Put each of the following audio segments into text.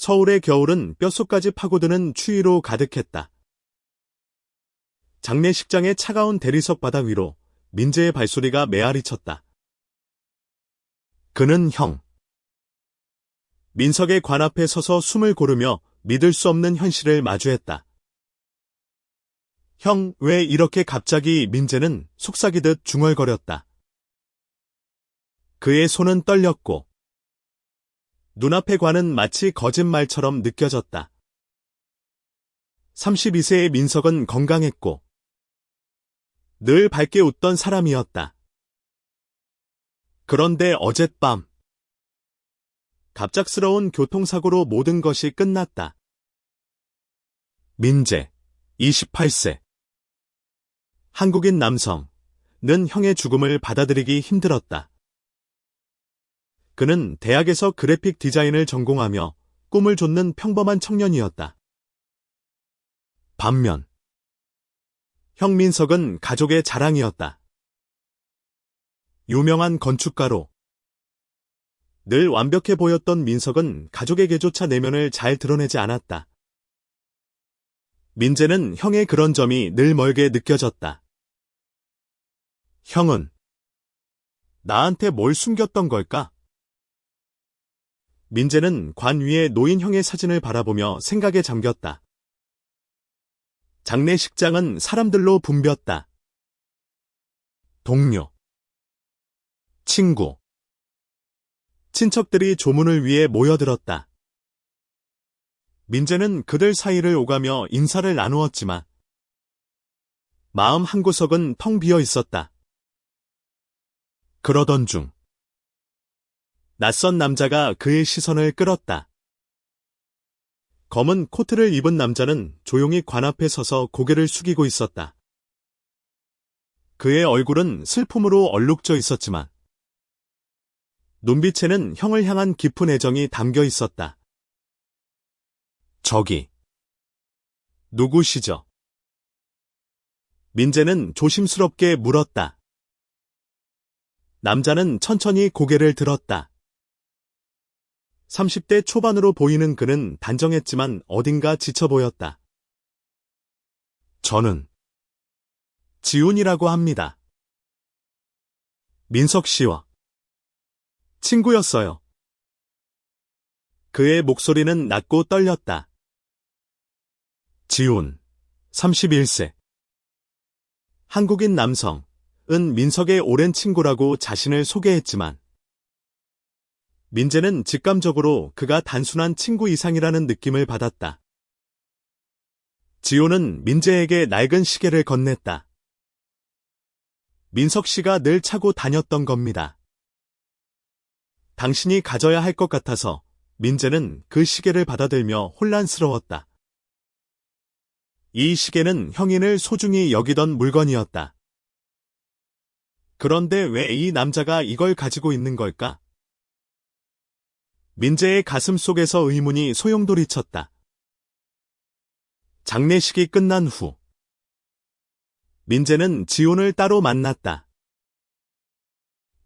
서울의 겨울은 뼛속까지 파고드는 추위로 가득했다. 장례식장의 차가운 대리석 바닥 위로 민재의 발소리가 메아리 쳤다. 그는 형. 민석의 관 앞에 서서 숨을 고르며 믿을 수 없는 현실을 마주했다. 형, 왜 이렇게 갑자기? 민재는 속삭이듯 중얼거렸다. 그의 손은 떨렸고 눈앞의 관은 마치 거짓말처럼 느껴졌다. 32세의 민석은 건강했고 늘 밝게 웃던 사람이었다. 그런데 어젯밤 갑작스러운 교통사고로 모든 것이 끝났다. 민재, 28세. 한국인 남성, 는 형의 죽음을 받아들이기 힘들었다. 그는 대학에서 그래픽 디자인을 전공하며 꿈을 좇는 평범한 청년이었다. 반면 형 민석은 가족의 자랑이었다. 유명한 건축가로 늘 완벽해 보였던 민석은 가족에게조차 내면을 잘 드러내지 않았다. 민재는 형의 그런 점이 늘 멀게 느껴졌다. 형은 나한테 뭘 숨겼던 걸까? 민재는 관 위에 놓인 형의 사진을 바라보며 생각에 잠겼다. 장례식장은 사람들로 붐볐다. 동료, 친구, 친척들이 조문을 위해 모여들었다. 민재는 그들 사이를 오가며 인사를 나누었지만 마음 한구석은 텅 비어 있었다. 그러던 중 낯선 남자가 그의 시선을 끌었다. 검은 코트를 입은 남자는 조용히 관 앞에 서서 고개를 숙이고 있었다. 그의 얼굴은 슬픔으로 얼룩져 있었지만 눈빛에는 형을 향한 깊은 애정이 담겨 있었다. 저기, 누구시죠? 민재는 조심스럽게 물었다. 남자는 천천히 고개를 들었다. 30대 초반으로 보이는 그는 단정했지만 어딘가 지쳐 보였다. 저는 지훈이라고 합니다. 민석 씨와 친구였어요. 그의 목소리는 낮고 떨렸다. 지훈, 31세. 한국인 남성, 은 민석의 오랜 친구라고 자신을 소개했지만 민재는 직감적으로 그가 단순한 친구 이상이라는 느낌을 받았다. 지호는 민재에게 낡은 시계를 건넸다. 민석 씨가 늘 차고 다녔던 겁니다. 당신이 가져야 할 것 같아서. 민재는 그 시계를 받아들며 혼란스러웠다. 이 시계는 형이 늘 소중히 여기던 물건이었다. 그런데 왜 이 남자가 이걸 가지고 있는 걸까? 민재의 가슴 속에서 의문이 소용돌이쳤다. 장례식이 끝난 후 민재는 지훈을 따로 만났다.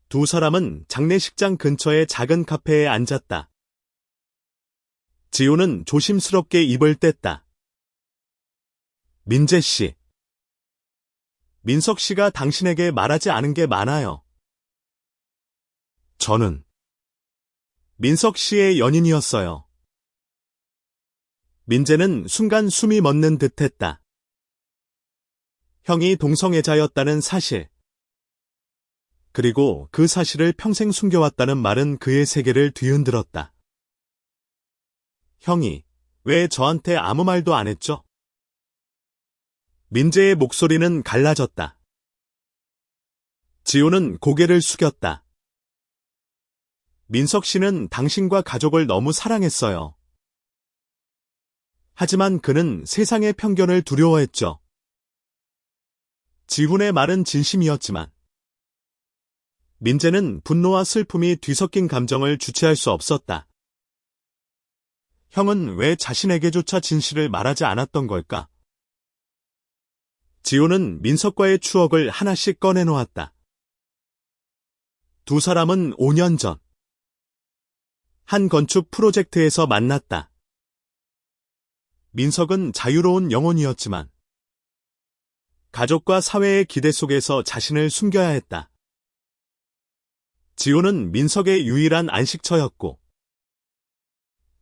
두 사람은 장례식장 근처의 작은 카페에 앉았다. 지훈은 조심스럽게 입을 뗐다. 민재 씨. 민석 씨가 당신에게 말하지 않은 게 많아요. 저는 민석 씨의 연인이었어요. 민재는 순간 숨이 멎는 듯했다. 형이 동성애자였다는 사실. 그리고 그 사실을 평생 숨겨왔다는 말은 그의 세계를 뒤흔들었다. 형이 왜 저한테 아무 말도 안 했죠? 민재의 목소리는 갈라졌다. 지호는 고개를 숙였다. 민석 씨는 당신과 가족을 너무 사랑했어요. 하지만 그는 세상의 편견을 두려워했죠. 지훈의 말은 진심이었지만 민재는 분노와 슬픔이 뒤섞인 감정을 주체할 수 없었다. 형은 왜 자신에게조차 진실을 말하지 않았던 걸까? 지호는 민석과의 추억을 하나씩 꺼내놓았다. 두 사람은 5년 전 한 건축 프로젝트에서 만났다. 민석은 자유로운 영혼이었지만 가족과 사회의 기대 속에서 자신을 숨겨야 했다. 지호는 민석의 유일한 안식처였고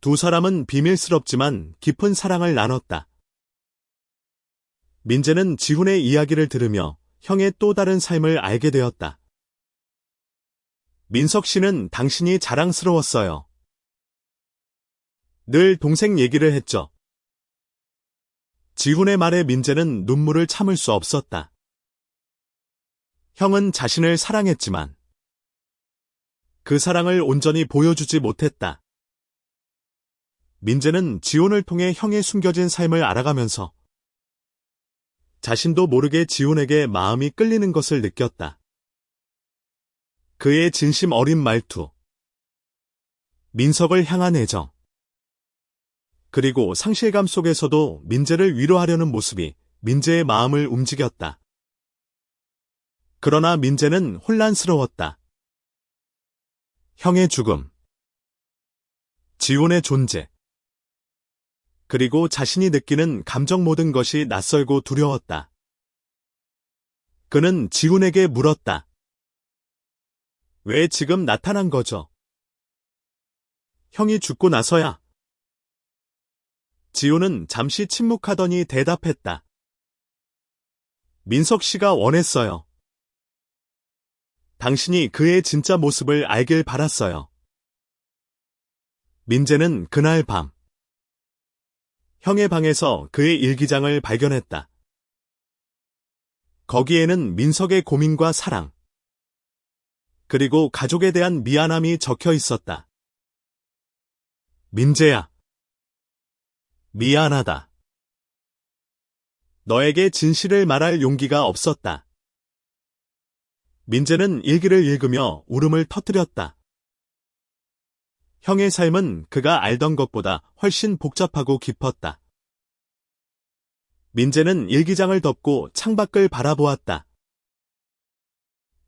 두 사람은 비밀스럽지만 깊은 사랑을 나눴다. 민재는 지훈의 이야기를 들으며 형의 또 다른 삶을 알게 되었다. 민석 씨는 당신이 자랑스러웠어요. 늘 동생 얘기를 했죠. 지훈의 말에 민재는 눈물을 참을 수 없었다. 형은 자신을 사랑했지만 그 사랑을 온전히 보여주지 못했다. 민재는 지훈을 통해 형의 숨겨진 삶을 알아가면서 자신도 모르게 지훈에게 마음이 끌리는 것을 느꼈다. 그의 진심 어린 말투, 민석을 향한 애정, 그리고 상실감 속에서도 민재를 위로하려는 모습이 민재의 마음을 움직였다. 그러나 민재는 혼란스러웠다. 형의 죽음, 지훈의 존재, 그리고 자신이 느끼는 감정 모든 것이 낯설고 두려웠다. 그는 지훈에게 물었다. 왜 지금 나타난 거죠? 형이 죽고 나서야. 지훈은 잠시 침묵하더니 대답했다. 민석 씨가 원했어요. 당신이 그의 진짜 모습을 알길 바랐어요. 민재는 그날 밤 형의 방에서 그의 일기장을 발견했다. 거기에는 민석의 고민과 사랑, 그리고 가족에 대한 미안함이 적혀 있었다. 민재야, 미안하다. 너에게 진실을 말할 용기가 없었다. 민재는 일기를 읽으며 울음을 터뜨렸다. 형의 삶은 그가 알던 것보다 훨씬 복잡하고 깊었다. 민재는 일기장을 덮고 창밖을 바라보았다.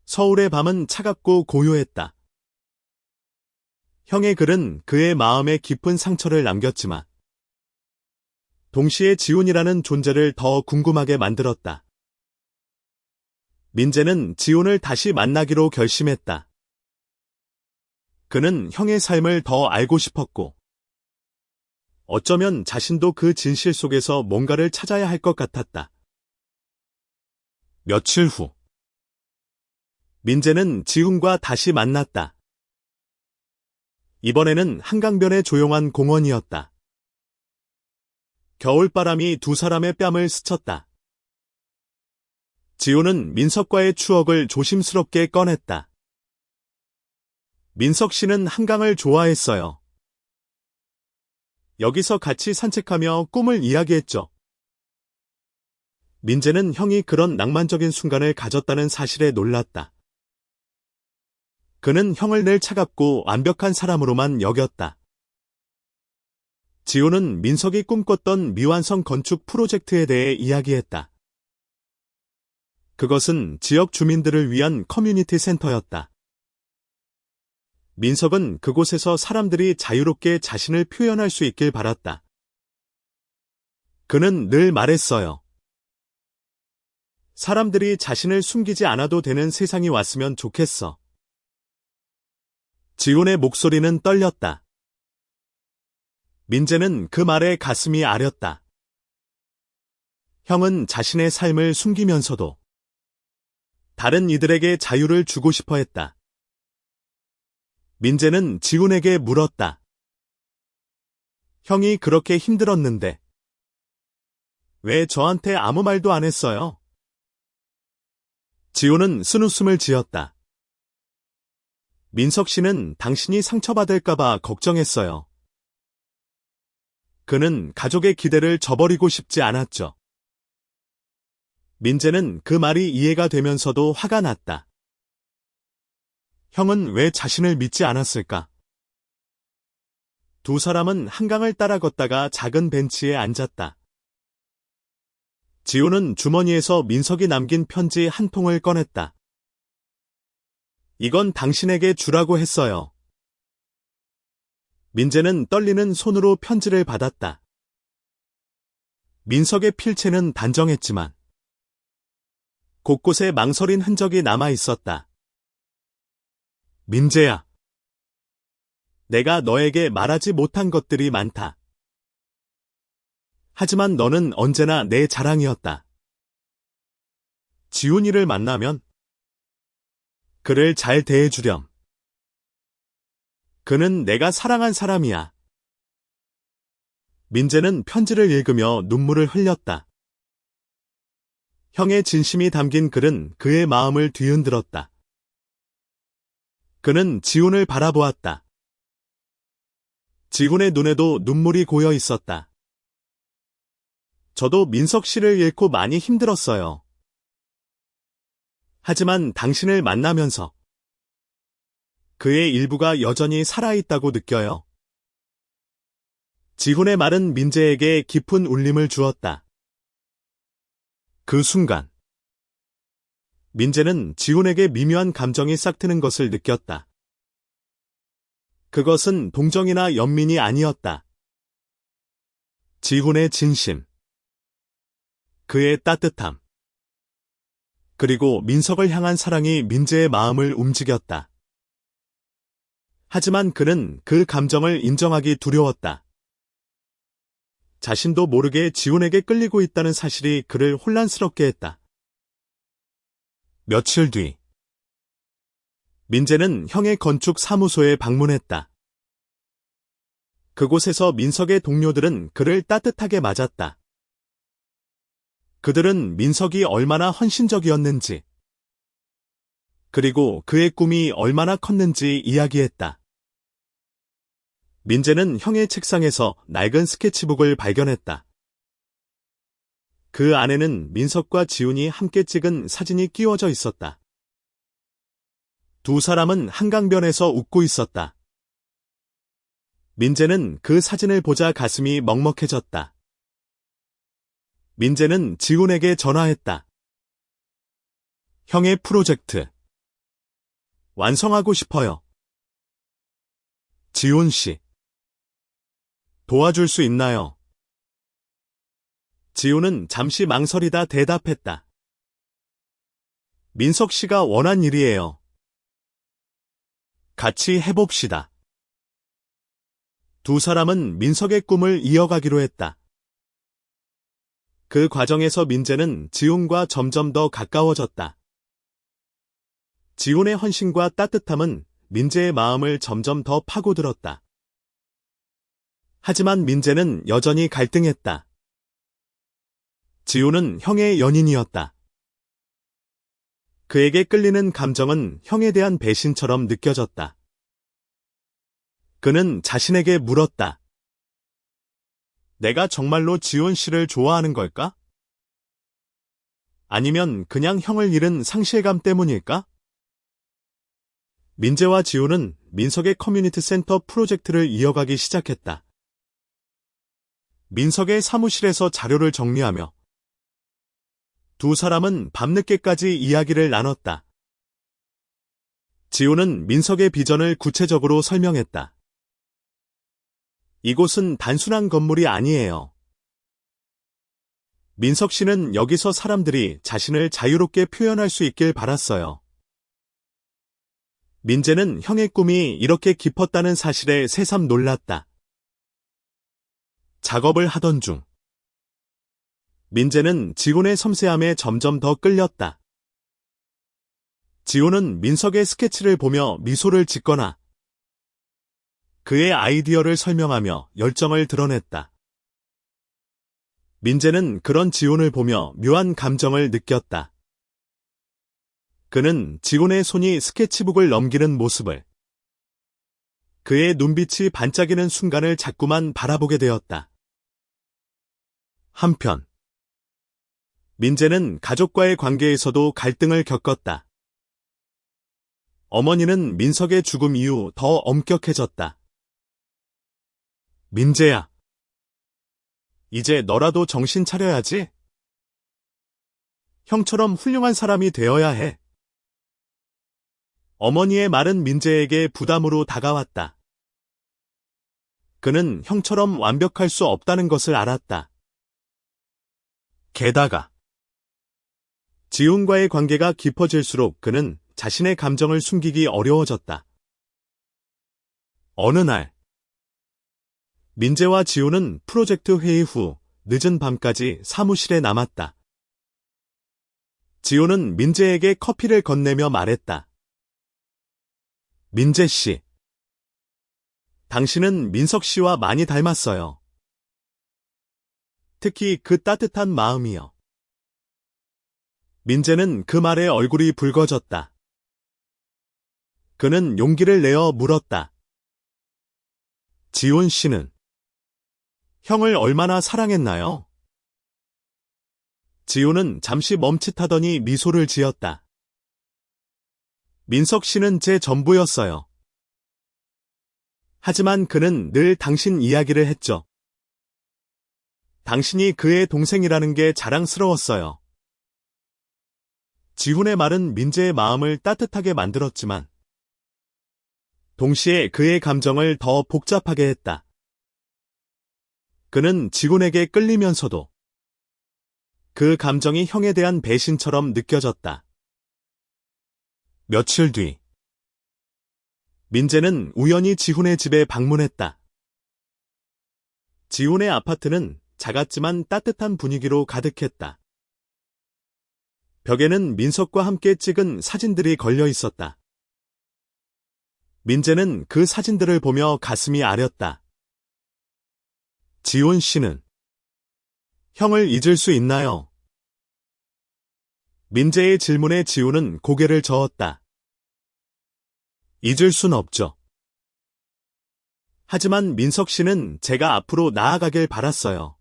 서울의 밤은 차갑고 고요했다. 형의 글은 그의 마음에 깊은 상처를 남겼지만 동시에 지훈이라는 존재를 더 궁금하게 만들었다. 민재는 지훈을 다시 만나기로 결심했다. 그는 형의 삶을 더 알고 싶었고 어쩌면 자신도 그 진실 속에서 뭔가를 찾아야 할 것 같았다. 며칠 후 민재는 지훈과 다시 만났다. 이번에는 한강변의 조용한 공원이었다. 겨울바람이 두 사람의 뺨을 스쳤다. 지훈은 민석과의 추억을 조심스럽게 꺼냈다. 민석 씨는 한강을 좋아했어요. 여기서 같이 산책하며 꿈을 이야기했죠. 민재는 형이 그런 낭만적인 순간을 가졌다는 사실에 놀랐다. 그는 형을 늘 차갑고 완벽한 사람으로만 여겼다. 지호는 민석이 꿈꿨던 미완성 건축 프로젝트에 대해 이야기했다. 그것은 지역 주민들을 위한 커뮤니티 센터였다. 민석은 그곳에서 사람들이 자유롭게 자신을 표현할 수 있길 바랐다. 그는 늘 말했어요. 사람들이 자신을 숨기지 않아도 되는 세상이 왔으면 좋겠어. 지훈의 목소리는 떨렸다. 민재는 그 말에 가슴이 아렸다. 형은 자신의 삶을 숨기면서도 다른 이들에게 자유를 주고 싶어 했다. 민재는 지훈에게 물었다. 형이 그렇게 힘들었는데 왜 저한테 아무 말도 안 했어요? 지훈은 쓴웃음을 지었다. 민석 씨는 당신이 상처받을까봐 걱정했어요. 그는 가족의 기대를 저버리고 싶지 않았죠. 민재는 그 말이 이해가 되면서도 화가 났다. 형은 왜 자신을 믿지 않았을까? 두 사람은 한강을 따라 걷다가 작은 벤치에 앉았다. 지호는 주머니에서 민석이 남긴 편지 한 통을 꺼냈다. 이건 당신에게 주라고 했어요. 민재는 떨리는 손으로 편지를 받았다. 민석의 필체는 단정했지만 곳곳에 망설인 흔적이 남아 있었다. 민재야. 내가 너에게 말하지 못한 것들이 많다. 하지만 너는 언제나 내 자랑이었다. 지훈이를 만나면 그를 잘 대해주렴. 그는 내가 사랑한 사람이야. 민재는 편지를 읽으며 눈물을 흘렸다. 형의 진심이 담긴 글은 그의 마음을 뒤흔들었다. 그는 지훈을 바라보았다. 지훈의 눈에도 눈물이 고여 있었다. 저도 민석 씨를 잃고 많이 힘들었어요. 하지만 당신을 만나면서 그의 일부가 여전히 살아있다고 느껴요. 지훈의 말은 민재에게 깊은 울림을 주었다. 그 순간 민재는 지훈에게 미묘한 감정이 싹트는 것을 느꼈다. 그것은 동정이나 연민이 아니었다. 지훈의 진심, 그의 따뜻함, 그리고 민석을 향한 사랑이 민재의 마음을 움직였다. 하지만 그는 그 감정을 인정하기 두려웠다. 자신도 모르게 지훈에게 끌리고 있다는 사실이 그를 혼란스럽게 했다. 며칠 뒤, 민재는 형의 건축 사무소에 방문했다. 그곳에서 민석의 동료들은 그를 따뜻하게 맞았다. 그들은 민석이 얼마나 헌신적이었는지, 그리고 그의 꿈이 얼마나 컸는지 이야기했다. 민재는 형의 책상에서 낡은 스케치북을 발견했다. 그 안에는 민석과 지훈이 함께 찍은 사진이 끼워져 있었다. 두 사람은 한강변에서 웃고 있었다. 민재는 그 사진을 보자 가슴이 먹먹해졌다. 민재는 지훈에게 전화했다. 형의 프로젝트 완성하고 싶어요. 지훈 씨, 도와줄 수 있나요? 지훈은 잠시 망설이다 대답했다. 민석 씨가 원한 일이에요. 같이 해봅시다. 두 사람은 민석의 꿈을 이어가기로 했다. 그 과정에서 민재는 지훈과 점점 더 가까워졌다. 지훈의 헌신과 따뜻함은 민재의 마음을 점점 더 파고들었다. 하지만 민재는 여전히 갈등했다. 지훈은 형의 연인이었다. 그에게 끌리는 감정은 형에 대한 배신처럼 느껴졌다. 그는 자신에게 물었다. 내가 정말로 지훈 씨를 좋아하는 걸까? 아니면 그냥 형을 잃은 상실감 때문일까? 민재와 지훈은 민석의 커뮤니티 센터 프로젝트를 이어가기 시작했다. 민석의 사무실에서 자료를 정리하며 두 사람은 밤늦게까지 이야기를 나눴다. 지훈은 민석의 비전을 구체적으로 설명했다. 이곳은 단순한 건물이 아니에요. 민석 씨는 여기서 사람들이 자신을 자유롭게 표현할 수 있길 바랐어요. 민재는 형의 꿈이 이렇게 깊었다는 사실에 새삼 놀랐다. 작업을 하던 중 민재는 지훈의 섬세함에 점점 더 끌렸다. 지훈은 민석의 스케치를 보며 미소를 짓거나 그의 아이디어를 설명하며 열정을 드러냈다. 민재는 그런 지훈을 보며 묘한 감정을 느꼈다. 그는 지훈의 손이 스케치북을 넘기는 모습을, 그의 눈빛이 반짝이는 순간을 자꾸만 바라보게 되었다. 한편 민재는 가족과의 관계에서도 갈등을 겪었다. 어머니는 민석의 죽음 이후 더 엄격해졌다. 민재야, 이제 너라도 정신 차려야지. 형처럼 훌륭한 사람이 되어야 해. 어머니의 말은 민재에게 부담으로 다가왔다. 그는 형처럼 완벽할 수 없다는 것을 알았다. 게다가 지훈과의 관계가 깊어질수록 그는 자신의 감정을 숨기기 어려워졌다. 어느 날, 민재와 지훈은 프로젝트 회의 후 늦은 밤까지 사무실에 남았다. 지훈은 민재에게 커피를 건네며 말했다. 민재 씨, 당신은 민석 씨와 많이 닮았어요. 특히 그 따뜻한 마음이요. 민재는 그 말에 얼굴이 붉어졌다. 그는 용기를 내어 물었다. 지훈 씨는 형을 얼마나 사랑했나요? 지훈은 잠시 멈칫하더니 미소를 지었다. 민석 씨는 제 전부였어요. 하지만 그는 늘 당신 이야기를 했죠. 당신이 그의 동생이라는 게 자랑스러웠어요. 지훈의 말은 민재의 마음을 따뜻하게 만들었지만 동시에 그의 감정을 더 복잡하게 했다. 그는 지훈에게 끌리면서도 그 감정이 형에 대한 배신처럼 느껴졌다. 며칠 뒤, 민재는 우연히 지훈의 집에 방문했다. 지훈의 아파트는 작았지만 따뜻한 분위기로 가득했다. 벽에는 민석과 함께 찍은 사진들이 걸려 있었다. 민재는 그 사진들을 보며 가슴이 아렸다. 지훈 씨는 형을 잊을 수 있나요? 민재의 질문에 지훈은 고개를 저었다. 잊을 순 없죠. 하지만 민석 씨는 제가 앞으로 나아가길 바랐어요.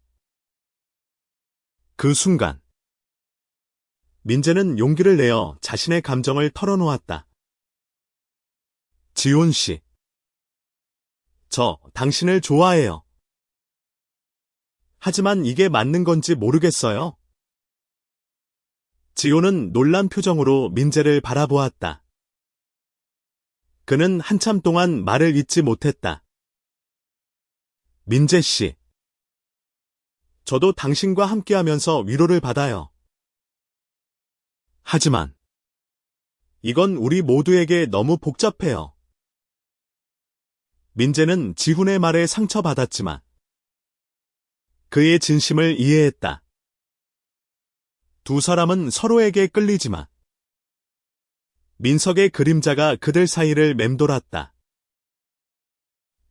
그 순간, 민재는 용기를 내어 자신의 감정을 털어놓았다. 지훈 씨, 저 당신을 좋아해요. 하지만 이게 맞는 건지 모르겠어요. 지훈은 놀란 표정으로 민재를 바라보았다. 그는 한참 동안 말을 잇지 못했다. 민재 씨, 저도 당신과 함께하면서 위로를 받아요. 하지만 이건 우리 모두에게 너무 복잡해요. 민재는 지훈의 말에 상처받았지만 그의 진심을 이해했다. 두 사람은 서로에게 끌리지만 민석의 그림자가 그들 사이를 맴돌았다.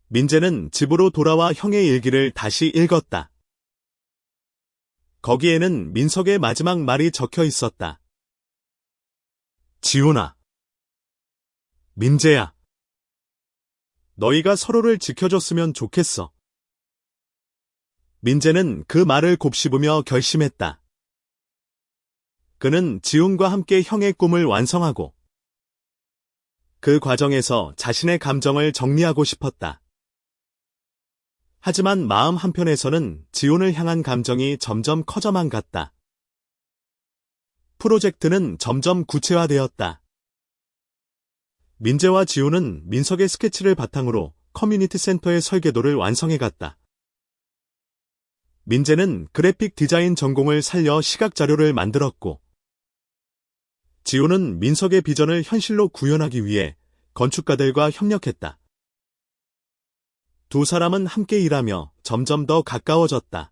민재는 집으로 돌아와 형의 일기를 다시 읽었다. 거기에는 민석의 마지막 말이 적혀 있었다. 지훈아, 민재야, 너희가 서로를 지켜줬으면 좋겠어. 민재는 그 말을 곱씹으며 결심했다. 그는 지훈과 함께 형의 꿈을 완성하고 그 과정에서 자신의 감정을 정리하고 싶었다. 하지만 마음 한편에서는 지훈을 향한 감정이 점점 커져만 갔다. 프로젝트는 점점 구체화되었다. 민재와 지훈은 민석의 스케치를 바탕으로 커뮤니티 센터의 설계도를 완성해갔다. 민재는 그래픽 디자인 전공을 살려 시각자료를 만들었고, 지훈은 민석의 비전을 현실로 구현하기 위해 건축가들과 협력했다. 두 사람은 함께 일하며 점점 더 가까워졌다.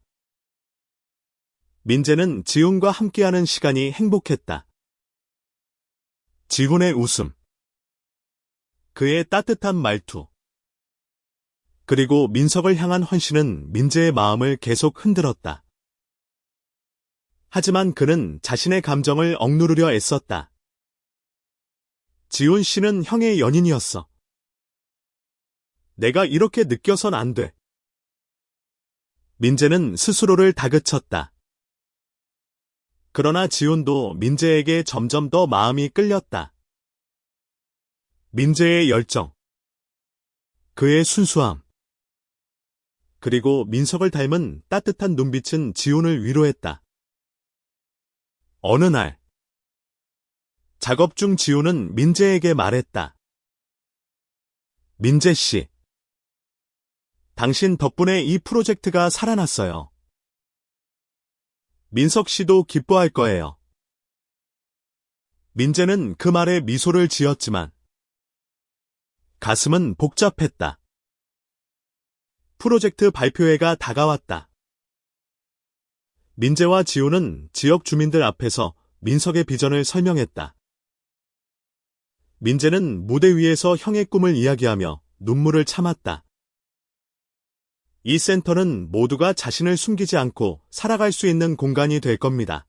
민재는 지훈과 함께하는 시간이 행복했다. 지훈의 웃음, 그의 따뜻한 말투, 그리고 민석을 향한 헌신은 민재의 마음을 계속 흔들었다. 하지만 그는 자신의 감정을 억누르려 애썼다. 지훈 씨는 형의 연인이었어. 내가 이렇게 느껴선 안 돼. 민재는 스스로를 다그쳤다. 그러나 지훈도 민재에게 점점 더 마음이 끌렸다. 민재의 열정, 그의 순수함, 그리고 민석을 닮은 따뜻한 눈빛은 지훈을 위로했다. 어느 날, 작업 중 지훈은 민재에게 말했다. 민재 씨, 당신 덕분에 이 프로젝트가 살아났어요. 민석 씨도 기뻐할 거예요. 민재는 그 말에 미소를 지었지만 가슴은 복잡했다. 프로젝트 발표회가 다가왔다. 민재와 지호는 지역 주민들 앞에서 민석의 비전을 설명했다. 민재는 무대 위에서 형의 꿈을 이야기하며 눈물을 참았다. 이 센터는 모두가 자신을 숨기지 않고 살아갈 수 있는 공간이 될 겁니다.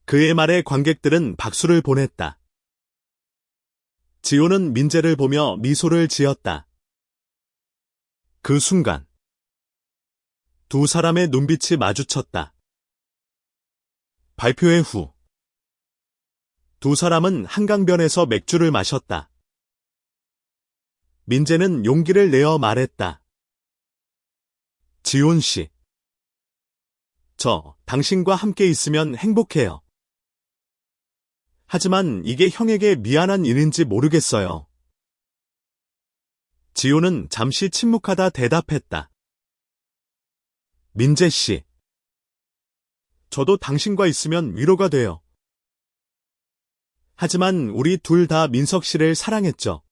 그의 말에 관객들은 박수를 보냈다. 지호는 민재를 보며 미소를 지었다. 그 순간 두 사람의 눈빛이 마주쳤다. 발표회 후 두 사람은 한강변에서 맥주를 마셨다. 민재는 용기를 내어 말했다. 지훈 씨, 저 당신과 함께 있으면 행복해요. 하지만 이게 형에게 미안한 일인지 모르겠어요. 지훈은 잠시 침묵하다 대답했다. 민재 씨, 저도 당신과 있으면 위로가 돼요. 하지만 우리 둘 다 민석 씨를 사랑했죠.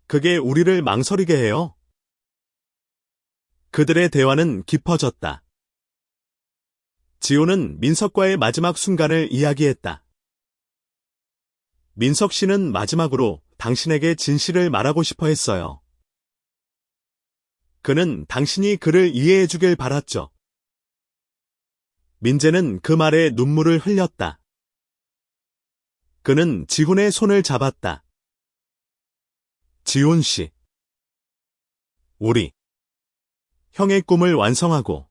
그게 우리를 망설이게 해요. 그들의 대화는 깊어졌다. 지호는 민석과의 마지막 순간을 이야기했다. 민석 씨는 마지막으로 당신에게 진실을 말하고 싶어 했어요. 그는 당신이 그를 이해해 주길 바랐죠. 민재는 그 말에 눈물을 흘렸다. 그는 지훈의 손을 잡았다. 지훈 씨, 우리 형의 꿈을 완성하고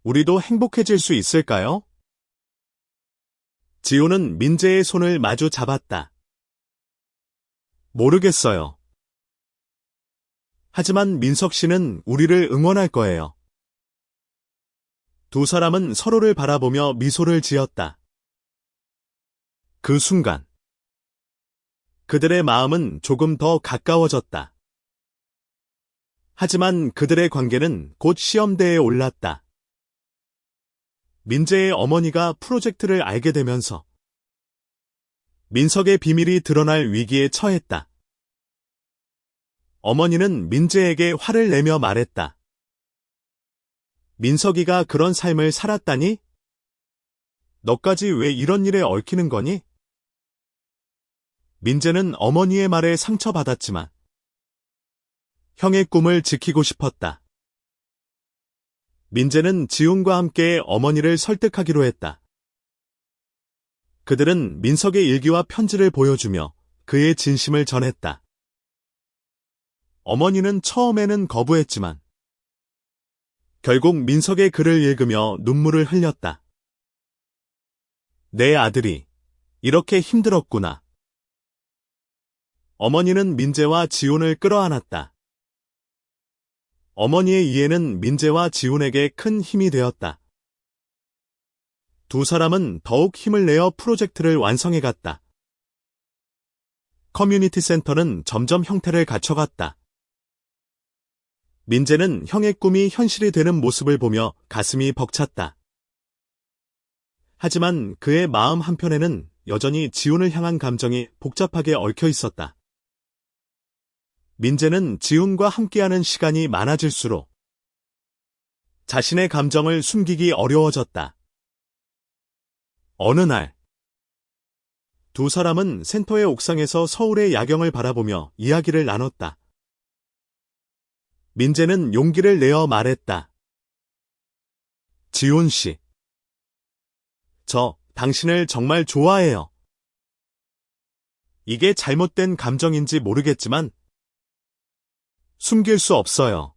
우리도 행복해질 수 있을까요? 지훈은 민재의 손을 마주 잡았다. 모르겠어요. 하지만 민석 씨는 우리를 응원할 거예요. 두 사람은 서로를 바라보며 미소를 지었다. 그 순간 그들의 마음은 조금 더 가까워졌다. 하지만 그들의 관계는 곧 시험대에 올랐다. 민재의 어머니가 프로젝트를 알게 되면서 민석의 비밀이 드러날 위기에 처했다. 어머니는 민재에게 화를 내며 말했다. 민석이가 그런 삶을 살았다니? 너까지 왜 이런 일에 얽히는 거니? 민재는 어머니의 말에 상처받았지만 형의 꿈을 지키고 싶었다. 민재는 지훈과 함께 어머니를 설득하기로 했다. 그들은 민석의 일기와 편지를 보여주며 그의 진심을 전했다. 어머니는 처음에는 거부했지만 결국 민석의 글을 읽으며 눈물을 흘렸다. 내 아들이 이렇게 힘들었구나. 어머니는 민재와 지훈을 끌어안았다. 어머니의 이해는 민재와 지훈에게 큰 힘이 되었다. 두 사람은 더욱 힘을 내어 프로젝트를 완성해갔다. 커뮤니티 센터는 점점 형태를 갖춰갔다. 민재는 형의 꿈이 현실이 되는 모습을 보며 가슴이 벅찼다. 하지만 그의 마음 한편에는 여전히 지훈을 향한 감정이 복잡하게 얽혀 있었다. 민재는 지훈과 함께하는 시간이 많아질수록 자신의 감정을 숨기기 어려워졌다. 어느 날, 두 사람은 센터의 옥상에서 서울의 야경을 바라보며 이야기를 나눴다. 민재는 용기를 내어 말했다. 지훈 씨, 저 당신을 정말 좋아해요. 이게 잘못된 감정인지 모르겠지만 숨길 수 없어요.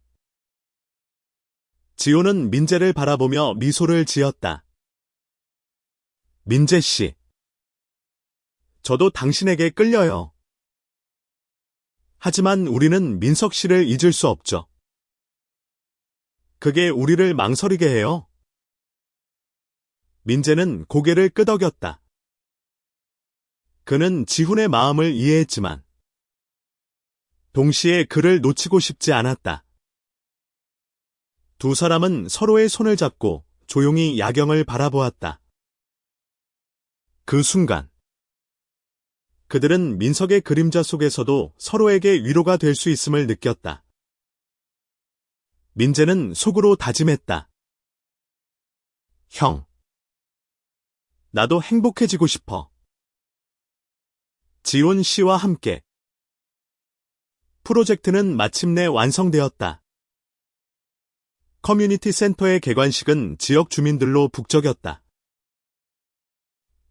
지훈은 민재를 바라보며 미소를 지었다. 민재 씨, 저도 당신에게 끌려요. 하지만 우리는 민석 씨를 잊을 수 없죠. 그게 우리를 망설이게 해요. 민재는 고개를 끄덕였다. 그는 지훈의 마음을 이해했지만 동시에 그를 놓치고 싶지 않았다. 두 사람은 서로의 손을 잡고 조용히 야경을 바라보았다. 그 순간 그들은 민석의 그림자 속에서도 서로에게 위로가 될 수 있음을 느꼈다. 민재는 속으로 다짐했다. 형, 나도 행복해지고 싶어. 지훈 씨와 함께 프로젝트는 마침내 완성되었다. 커뮤니티 센터의 개관식은 지역 주민들로 북적였다.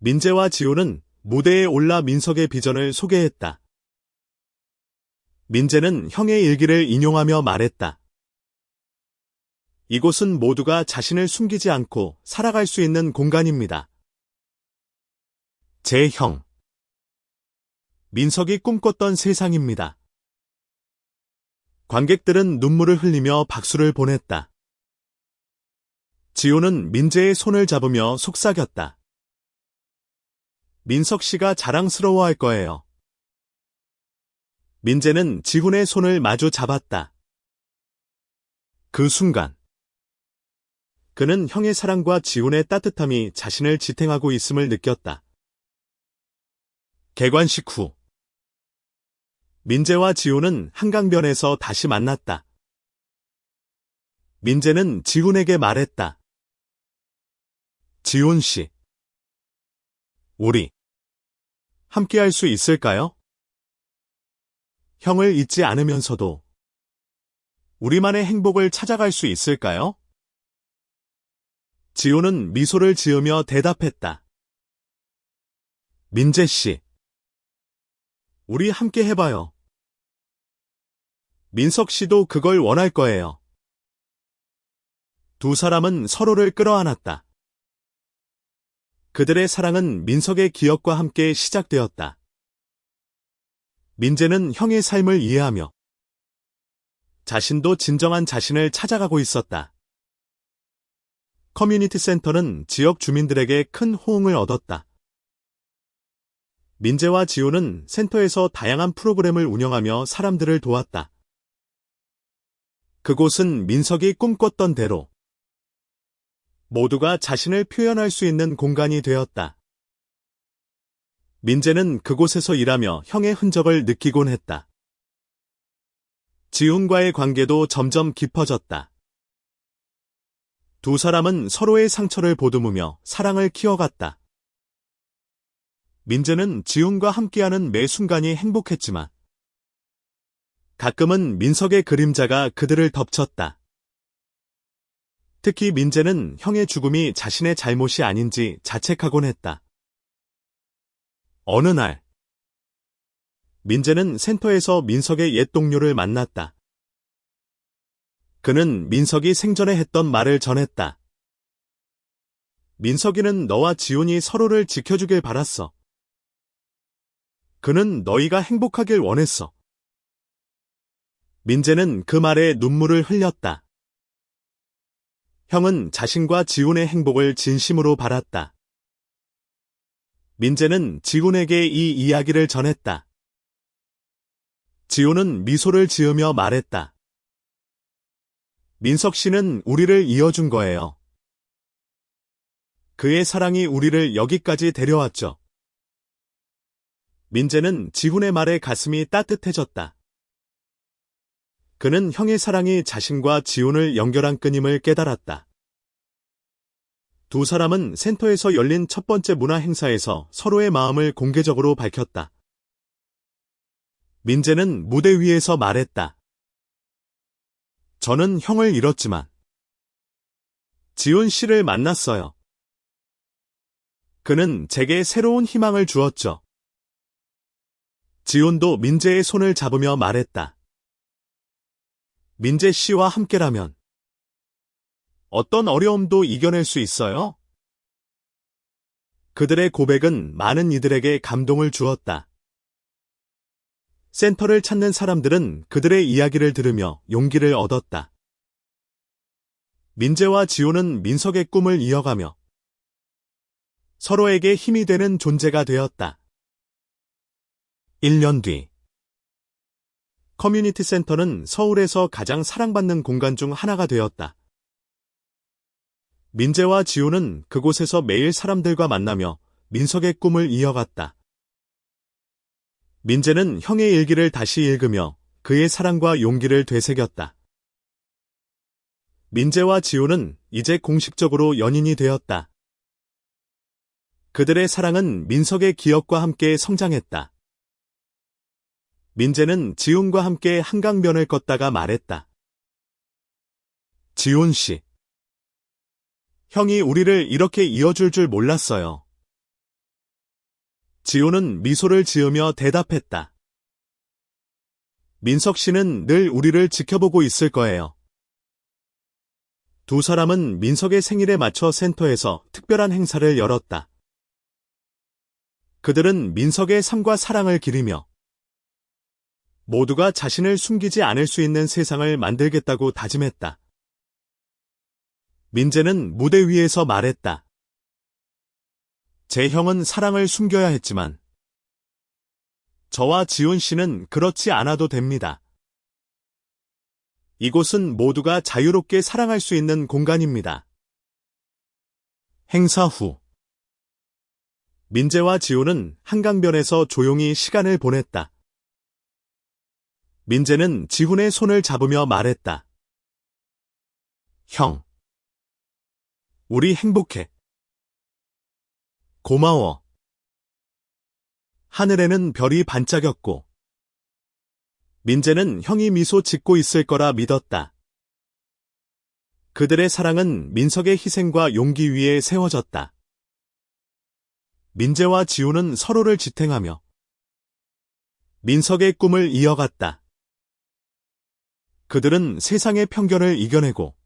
민재와 지훈은 무대에 올라 민석의 비전을 소개했다. 민재는 형의 일기를 인용하며 말했다. 이곳은 모두가 자신을 숨기지 않고 살아갈 수 있는 공간입니다. 제 형. 민석이 꿈꿨던 세상입니다. 관객들은 눈물을 흘리며 박수를 보냈다. 지호는 민재의 손을 잡으며 속삭였다. 민석 씨가 자랑스러워할 거예요. 민재는 지훈의 손을 마주 잡았다. 그 순간 그는 형의 사랑과 지훈의 따뜻함이 자신을 지탱하고 있음을 느꼈다. 개관식 후 민재와 지훈은 한강변에서 다시 만났다. 민재는 지훈에게 말했다. 지훈 씨, 우리 함께할 수 있을까요? 형을 잊지 않으면서도 우리만의 행복을 찾아갈 수 있을까요? 지훈은 미소를 지으며 대답했다. 민재 씨, 우리 함께 해봐요. 민석 씨도 그걸 원할 거예요. 두 사람은 서로를 끌어안았다. 그들의 사랑은 민석의 기억과 함께 시작되었다. 민재는 형의 삶을 이해하며 자신도 진정한 자신을 찾아가고 있었다. 커뮤니티 센터는 지역 주민들에게 큰 호응을 얻었다. 민재와 지호는 센터에서 다양한 프로그램을 운영하며 사람들을 도왔다. 그곳은 민석이 꿈꿨던 대로 모두가 자신을 표현할 수 있는 공간이 되었다. 민재는 그곳에서 일하며 형의 흔적을 느끼곤 했다. 지훈과의 관계도 점점 깊어졌다. 두 사람은 서로의 상처를 보듬으며 사랑을 키워갔다. 민재는 지훈과 함께하는 매 순간이 행복했지만 가끔은 민석의 그림자가 그들을 덮쳤다. 특히 민재는 형의 죽음이 자신의 잘못이 아닌지 자책하곤 했다. 어느 날 민재는 센터에서 민석의 옛 동료를 만났다. 그는 민석이 생전에 했던 말을 전했다. 민석이는 너와 지훈이 서로를 지켜주길 바랐어. 그는 너희가 행복하길 원했어. 민재는 그 말에 눈물을 흘렸다. 형은 자신과 지훈의 행복을 진심으로 바랐다. 민재는 지훈에게 이 이야기를 전했다. 지훈은 미소를 지으며 말했다. 민석 씨는 우리를 이어준 거예요. 그의 사랑이 우리를 여기까지 데려왔죠. 민재는 지훈의 말에 가슴이 따뜻해졌다. 그는 형의 사랑이 자신과 지훈을 연결한 끈임을 깨달았다. 두 사람은 센터에서 열린 첫 번째 문화 행사에서 서로의 마음을 공개적으로 밝혔다. 민재는 무대 위에서 말했다. 저는 형을 잃었지만 지훈 씨를 만났어요. 그는 제게 새로운 희망을 주었죠. 지훈도 민재의 손을 잡으며 말했다. 민재 씨와 함께라면 어떤 어려움도 이겨낼 수 있어요? 그들의 고백은 많은 이들에게 감동을 주었다. 센터를 찾는 사람들은 그들의 이야기를 들으며 용기를 얻었다. 민재와 지호는 민석의 꿈을 이어가며 서로에게 힘이 되는 존재가 되었다. 1년 뒤 커뮤니티 센터는 서울에서 가장 사랑받는 공간 중 하나가 되었다. 민재와 지우는 그곳에서 매일 사람들과 만나며 민석의 꿈을 이어갔다. 민재는 형의 일기를 다시 읽으며 그의 사랑과 용기를 되새겼다. 민재와 지우는 이제 공식적으로 연인이 되었다. 그들의 사랑은 민석의 기억과 함께 성장했다. 민재는 지훈과 함께 한강변을 걷다가 말했다. 지훈 씨. 형이 우리를 이렇게 이어줄 줄 몰랐어요. 지훈은 미소를 지으며 대답했다. 민석 씨는 늘 우리를 지켜보고 있을 거예요. 두 사람은 민석의 생일에 맞춰 센터에서 특별한 행사를 열었다. 그들은 민석의 삶과 사랑을 기리며 모두가 자신을 숨기지 않을 수 있는 세상을 만들겠다고 다짐했다. 민재는 무대 위에서 말했다. 제 형은 사랑을 숨겨야 했지만 저와 지훈 씨는 그렇지 않아도 됩니다. 이곳은 모두가 자유롭게 사랑할 수 있는 공간입니다. 행사 후 민재와 지훈은 한강변에서 조용히 시간을 보냈다. 민재는 지훈의 손을 잡으며 말했다. 형, 우리 행복해. 고마워. 하늘에는 별이 반짝였고 민재는 형이 미소 짓고 있을 거라 믿었다. 그들의 사랑은 민석의 희생과 용기 위에 세워졌다. 민재와 지우는 서로를 지탱하며 민석의 꿈을 이어갔다. 그들은 세상의 편견을 이겨내고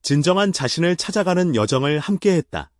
진정한 자신을 찾아가는 여정을 함께했다.